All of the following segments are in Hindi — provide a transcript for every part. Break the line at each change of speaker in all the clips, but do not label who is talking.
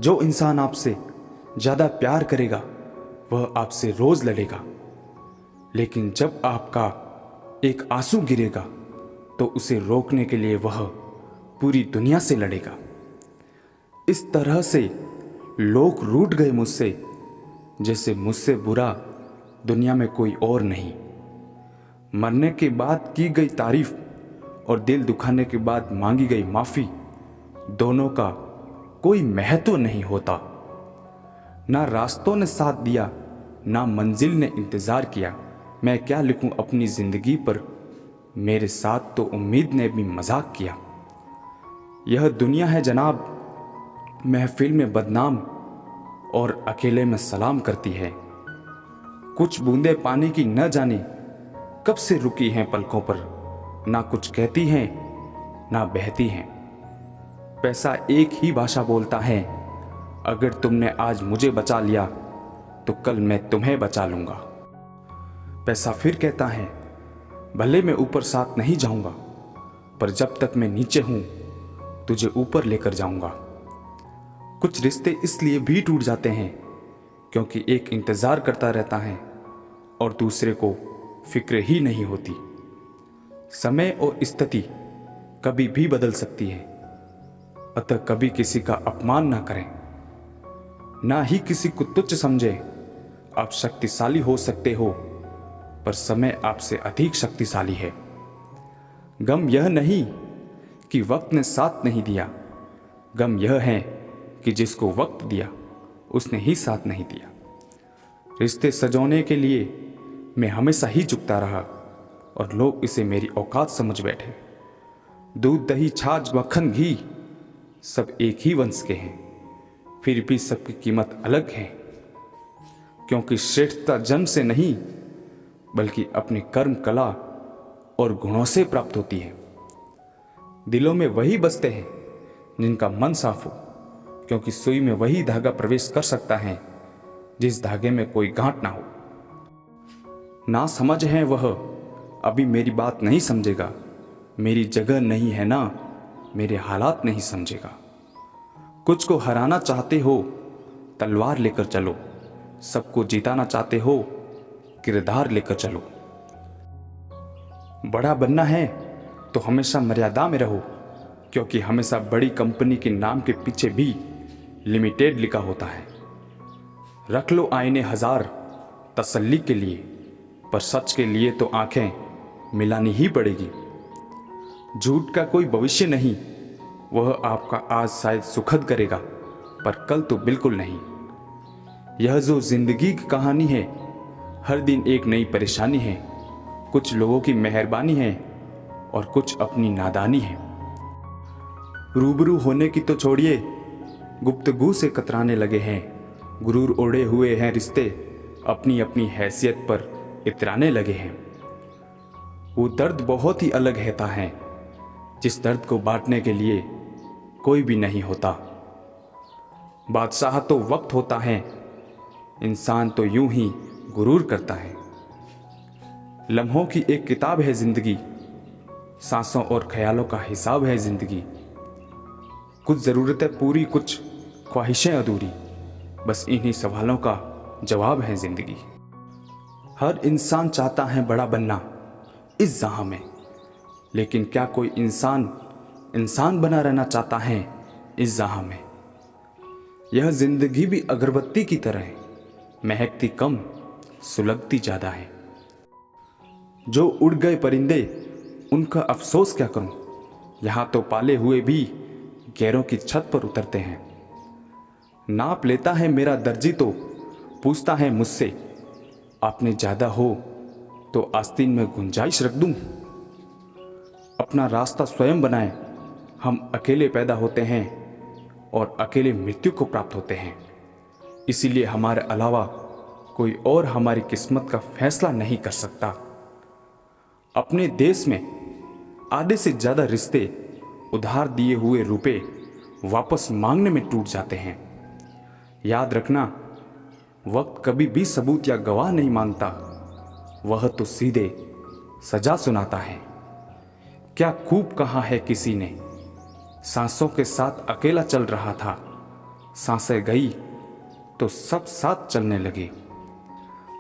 जो इंसान आपसे ज़्यादा प्यार करेगा वह आपसे रोज़ लड़ेगा, लेकिन जब आपका एक आंसू गिरेगा तो उसे रोकने के लिए वह पूरी दुनिया से लड़ेगा। इस तरह से लोग रूठ गए मुझसे, जैसे मुझसे बुरा दुनिया में कोई और नहीं। मरने के बाद की गई तारीफ और दिल दुखाने के बाद मांगी गई माफ़ी, दोनों का कोई महत्व नहीं होता। ना रास्तों ने साथ दिया, ना मंजिल ने इंतज़ार किया। मैं क्या लिखूं अपनी ज़िंदगी पर, मेरे साथ तो उम्मीद ने भी मजाक किया। यह दुनिया है जनाब, महफिल में बदनाम और अकेले में सलाम करती है। कुछ बूंदे पानी की न जाने कब से रुकी हैं पलकों पर, ना कुछ कहती हैं ना बहती हैं। पैसा एक ही भाषा बोलता है, अगर तुमने आज मुझे बचा लिया तो कल मैं तुम्हें बचा लूंगा। पैसा फिर कहता है, भले मैं ऊपर साथ नहीं जाऊंगा, पर जब तक मैं नीचे हूं तुझे ऊपर लेकर जाऊंगा। कुछ रिश्ते इसलिए भी टूट जाते हैं क्योंकि एक इंतजार करता रहता है और दूसरे को फिक्र ही नहीं होती। समय और स्थिति कभी भी बदल सकती है, अतः कभी किसी का अपमान ना करें, ना ही किसी को तुच्छ समझे। आप शक्तिशाली हो सकते हो, पर समय आपसे अधिक शक्तिशाली है। गम यह नहीं कि वक्त ने साथ नहीं दिया, गम यह है कि जिसको वक्त दिया उसने ही साथ नहीं दिया। रिश्ते सजोने के लिए मैं हमेशा ही झुकता रहा और लोग इसे मेरी औकात समझ बैठे। दूध दही छाछ मक्खन घी सब एक ही वंश के हैं, फिर भी सबकी कीमत अलग है, क्योंकि श्रेष्ठता जन्म से नहीं बल्कि अपने कर्म कला और गुणों से प्राप्त होती है। दिलों में वही बसते हैं जिनका मन साफ हो, क्योंकि सुई में वही धागा प्रवेश कर सकता है जिस धागे में कोई गांठ ना हो। ना समझ है वह अभी मेरी बात नहीं समझेगा, मेरी जगह नहीं है ना मेरे हालात नहीं समझेगा। कुछ को हराना चाहते हो तलवार लेकर चलो, सबको जिताना चाहते हो किरदार लेकर चलो। बड़ा बनना है तो हमेशा मर्यादा में रहो, क्योंकि हमेशा बड़ी कंपनी के नाम के पीछे भी लिमिटेड लिखा होता है। रख लो आईने हजार तसल्ली के लिए, पर सच के लिए तो आंखें मिलानी ही पड़ेगी। झूठ का कोई भविष्य नहीं, वह आपका आज शायद सुखद करेगा पर कल तो बिल्कुल नहीं। यह जो जिंदगी की कहानी है, हर दिन एक नई परेशानी है। कुछ लोगों की मेहरबानी है और कुछ अपनी नादानी है। रूबरू होने की तो छोड़िए, गुफ्तगू से कतराने लगे हैं। गुरूर ओढ़े हुए हैं रिश्ते, अपनी अपनी हैसियत पर इतराने लगे हैं। वो दर्द बहुत ही अलग रहता है जिस दर्द को बांटने के लिए कोई भी नहीं होता। बादशाह तो वक्त होता है, इंसान तो यूं ही गुरूर करता है। लम्हों की एक किताब है जिंदगी, सांसों और ख्यालों का हिसाब है जिंदगी। कुछ ज़रूरतें पूरी, कुछ ख्वाहिशें अधूरी, बस इन्हीं सवालों का जवाब है जिंदगी। हर इंसान चाहता है बड़ा बनना इस जहां में, लेकिन क्या कोई इंसान इंसान बना रहना चाहता है इस जहां में? यह जिंदगी भी अगरबत्ती की तरह है, महकती कम सुलगती ज़्यादा है। जो उड़ गए परिंदे उनका अफसोस क्या करूं, यहाँ तो पाले हुए भी गैरों की छत पर उतरते हैं। नाप लेता है मेरा दर्जी तो पूछता है मुझसे, आपने ज़्यादा हो तो आस्तीन में गुंजाइश रख दूं। अपना रास्ता स्वयं बनाएं, हम अकेले पैदा होते हैं और अकेले मृत्यु को प्राप्त होते हैं। इसीलिए हमारे अलावा कोई और हमारी किस्मत का फैसला नहीं कर सकता। अपने देश में आधे से ज़्यादा रिश्ते उधार दिए हुए रुपए वापस मांगने में टूट जाते हैं। याद रखना, वक्त कभी भी सबूत या गवाह नहीं मांगता, वह तो सीधे सजा सुनाता है। क्या खूब कहा है किसी ने, सांसों के साथ अकेला चल रहा था, सांसें गई तो सब साथ चलने लगे।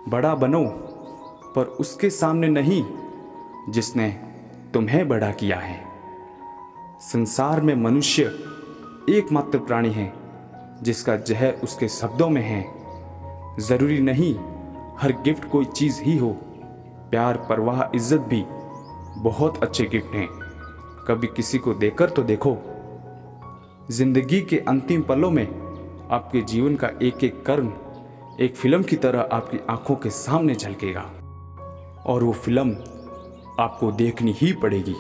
बड़ा बनो पर उसके सामने नहीं जिसने तुम्हें बड़ा किया है। संसार में मनुष्य एकमात्र प्राणी है जिसका जहर उसके शब्दों में है। ज़रूरी नहीं हर गिफ्ट कोई चीज़ ही हो, प्यार, परवाह, इज्जत भी बहुत अच्छे गिफ्ट हैं। कभी किसी को देकर तो देखो। जिंदगी के अंतिम पलों में आपके जीवन का एक एक कर्म एक फिल्म की तरह आपकी आंखों के सामने झलकेगा और वो फिल्म आपको देखनी ही पड़ेगी।